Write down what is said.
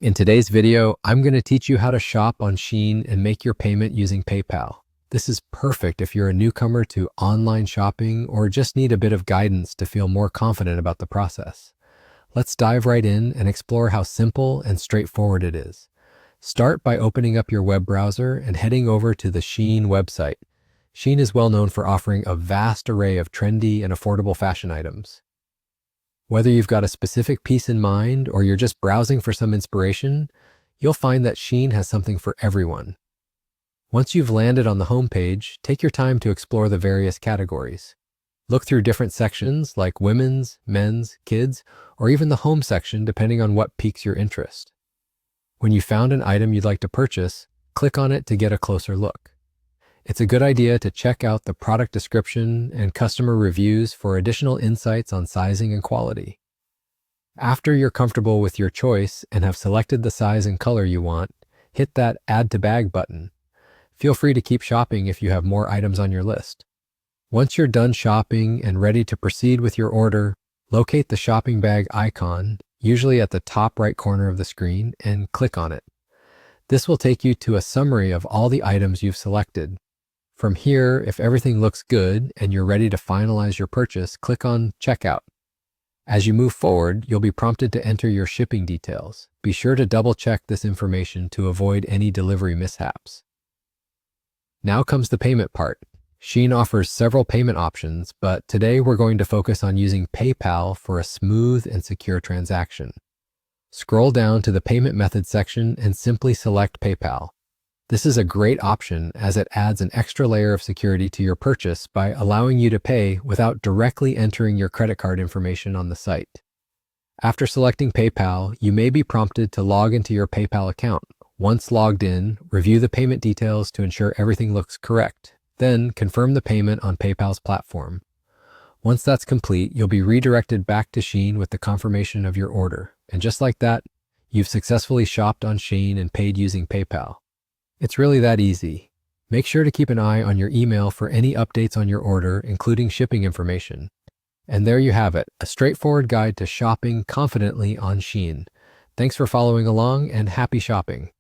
In today's video, I'm going to teach you how to shop on Shein and make your payment using PayPal. This is perfect if you're a newcomer to online shopping or just need a bit of guidance to feel more confident about the process. Let's dive right in and explore how simple and straightforward it is. Start by opening up your web browser and heading over to the Shein website. Shein is well known for offering a vast array of trendy and affordable fashion items. Whether you've got a specific piece in mind or you're just browsing for some inspiration, you'll find that Shein has something for everyone. Once you've landed on the homepage, take your time to explore the various categories. Look through different sections like women's, men's, kids, or even the home section depending on what piques your interest. When you found an item you'd like to purchase, click on it to get a closer look. It's a good idea to check out the product description and customer reviews for additional insights on sizing and quality. After you're comfortable with your choice and have selected the size and color you want, hit that Add to Bag button. Feel free to keep shopping if you have more items on your list. Once you're done shopping and ready to proceed with your order, locate the shopping bag icon, usually at the top right corner of the screen, and click on it. This will take you to a summary of all the items you've selected. From here, if everything looks good and you're ready to finalize your purchase, click on Checkout. As you move forward, you'll be prompted to enter your shipping details. Be sure to double-check this information to avoid any delivery mishaps. Now comes the payment part. Shein offers several payment options, but today we're going to focus on using PayPal for a smooth and secure transaction. Scroll down to the Payment Method section and simply select PayPal. This is a great option as it adds an extra layer of security to your purchase by allowing you to pay without directly entering your credit card information on the site. After selecting PayPal, you may be prompted to log into your PayPal account. Once logged in, review the payment details to ensure everything looks correct. Then confirm the payment on PayPal's platform. Once that's complete, you'll be redirected back to Shein with the confirmation of your order. And just like that, you've successfully shopped on Shein and paid using PayPal. It's really that easy. Make sure to keep an eye on your email for any updates on your order, including shipping information. And there you have it, a straightforward guide to shopping confidently on Shein. Thanks for following along and happy shopping.